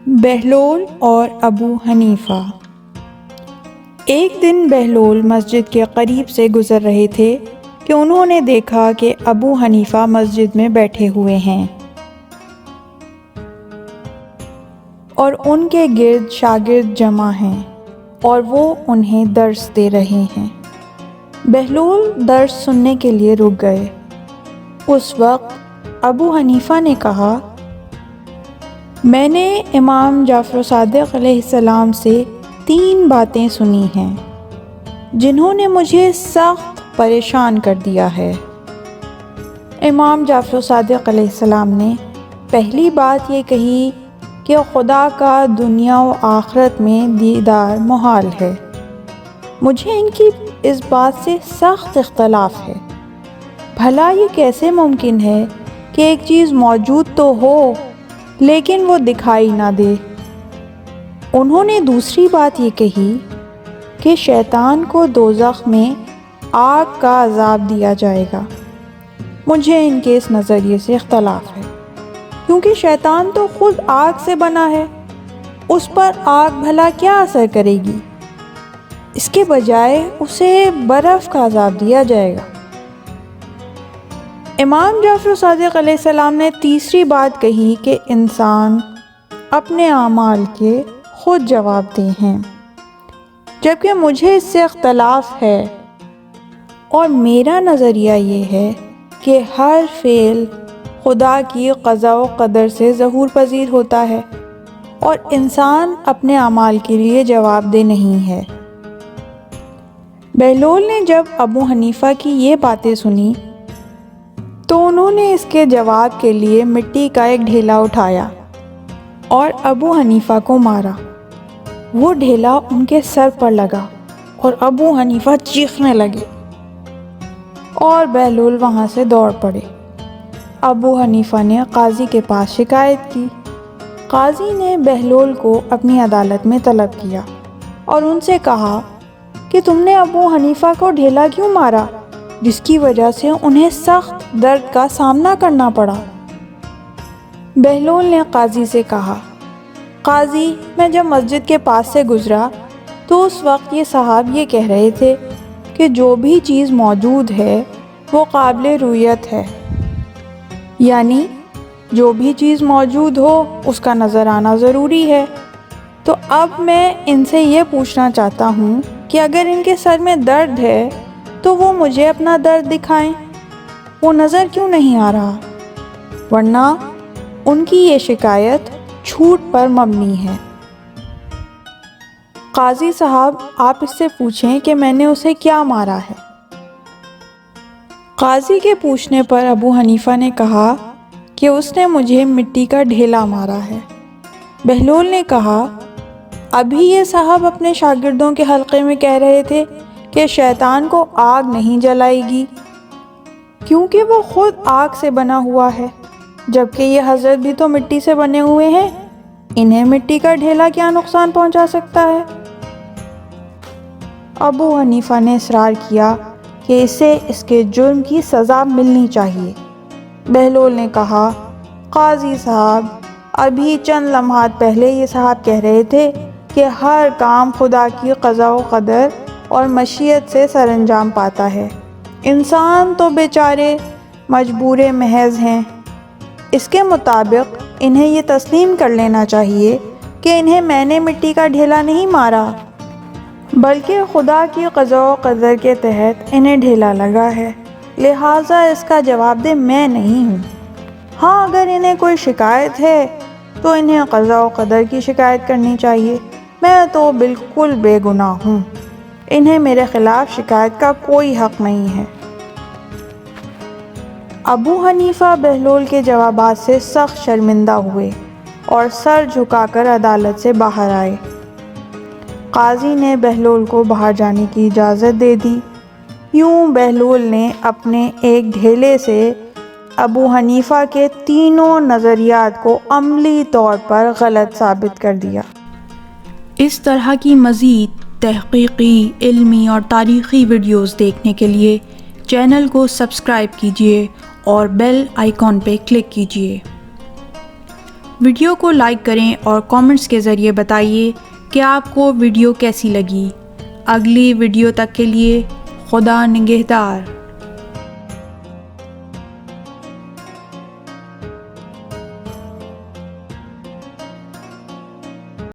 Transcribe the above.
بہلول اور ابو حنیفہ۔ ایک دن بہلول مسجد کے قریب سے گزر رہے تھے کہ انہوں نے دیکھا کہ ابو حنیفہ مسجد میں بیٹھے ہوئے ہیں اور ان کے گرد شاگرد جمع ہیں اور وہ انہیں درس دے رہے ہیں۔ بہلول درس سننے کے لیے رک گئے۔ اس وقت ابو حنیفہ نے کہا، میں نے امام جعفر صادق علیہ السلام سے 3 باتیں سنی ہیں جنہوں نے مجھے سخت پریشان کر دیا ہے۔ امام جعفر صادق علیہ السلام نے پہلی بات یہ کہی کہ خدا کا دنیا و آخرت میں دیدار محال ہے۔ مجھے ان کی اس بات سے سخت اختلاف ہے۔ بھلا یہ کیسے ممکن ہے کہ ایک چیز موجود تو ہو لیکن وہ دکھائی نہ دے؟ انہوں نے دوسری بات یہ کہی کہ شیطان کو دوزخ میں آگ کا عذاب دیا جائے گا۔ مجھے ان کے اس نظریے سے اختلاف ہے، کیونکہ شیطان تو خود آگ سے بنا ہے، اس پر آگ بھلا کیا اثر کرے گی؟ اس کے بجائے اسے برف کا عذاب دیا جائے گا۔ امام جعفر صادق علیہ السلام نے تیسری بات کہی کہ انسان اپنے اعمال کے خود جواب دہ ہیں، جبکہ مجھے اس سے اختلاف ہے اور میرا نظریہ یہ ہے کہ ہر فعل خدا کی قضاء و قدر سے ظہور پذیر ہوتا ہے اور انسان اپنے اعمال کے لیے جواب دہ نہیں ہے۔ بہلول نے جب ابو حنیفہ کی یہ باتیں سنی تو انہوں نے اس کے جواب کے لیے مٹی کا ایک ڈھیلا اٹھایا اور ابو حنیفہ کو مارا۔ وہ ڈھیلا ان کے سر پر لگا اور ابو حنیفہ چیخنے لگے اور بہلول وہاں سے دوڑ پڑے۔ ابو حنیفہ نے قاضی کے پاس شکایت کی۔ قاضی نے بہلول کو اپنی عدالت میں طلب کیا اور ان سے کہا کہ تم نے ابو حنیفہ کو ڈھیلا کیوں مارا، جس کی وجہ سے انہیں سخت درد کا سامنا کرنا پڑا؟ بہلول نے قاضی سے کہا، قاضی، میں جب مسجد کے پاس سے گزرا تو اس وقت یہ صاحب یہ کہہ رہے تھے کہ جو بھی چیز موجود ہے وہ قابل رؤیت ہے، یعنی جو بھی چیز موجود ہو اس کا نظر آنا ضروری ہے۔ تو اب میں ان سے یہ پوچھنا چاہتا ہوں کہ اگر ان کے سر میں درد ہے تو وہ مجھے اپنا درد دکھائیں، وہ نظر کیوں نہیں آ رہا؟ ورنہ ان کی یہ شکایت جھوٹ پر مبنی ہے۔ قاضی صاحب، آپ اس سے پوچھیں کہ میں نے اسے کیا مارا ہے۔ قاضی کے پوچھنے پر ابو حنیفہ نے کہا کہ اس نے مجھے مٹی کا ڈھیلا مارا ہے۔ بہلول نے کہا، ابھی یہ صاحب اپنے شاگردوں کے حلقے میں کہہ رہے تھے کہ شیطان کو آگ نہیں جلائے گی کیونکہ وہ خود آگ سے بنا ہوا ہے، جبکہ یہ حضرت بھی تو مٹی سے بنے ہوئے ہیں، انہیں مٹی کا ڈھیلا کیا نقصان پہنچا سکتا ہے؟ ابو حنیفہ نے اصرار کیا کہ اسے اس کے جرم کی سزا ملنی چاہیے۔ بہلول نے کہا، قاضی صاحب، ابھی چند لمحات پہلے یہ صاحب کہہ رہے تھے کہ ہر کام خدا کی قضاء و قدر اور مشیت سے سر انجام پاتا ہے، انسان تو بیچارے مجبور محض ہیں۔ اس کے مطابق انہیں یہ تسلیم کر لینا چاہیے کہ انہیں میں نے مٹی کا ڈھیلا نہیں مارا، بلکہ خدا کی قضاء و قدر کے تحت انہیں ڈھیلا لگا ہے، لہٰذا اس کا جواب دہ میں نہیں ہوں۔ ہاں، اگر انہیں کوئی شکایت ہے تو انہیں قضاء و قدر کی شکایت کرنی چاہیے، میں تو بالکل بے گناہ ہوں، انہیں میرے خلاف شکایت کا کوئی حق نہیں ہے۔ ابو حنیفہ بہلول کے جوابات سے سخت شرمندہ ہوئے اور سر جھکا کر عدالت سے باہر آئے۔ قاضی نے بہلول کو باہر جانے کی اجازت دے دی۔ یوں بہلول نے اپنے ایک ڈھیلے سے ابو حنیفہ کے تینوں نظریات کو عملی طور پر غلط ثابت کر دیا۔ اس طرح کی مزید تحقیقی، علمی اور تاریخی ویڈیوز دیکھنے کے لیے چینل کو سبسکرائب کیجیے اور بیل آئیکن پہ کلک کیجیے۔ ویڈیو کو لائک کریں اور کامنٹس کے ذریعے بتائیے کہ آپ کو ویڈیو کیسی لگی۔ اگلی ویڈیو تک کے لیے خدا نگہدار۔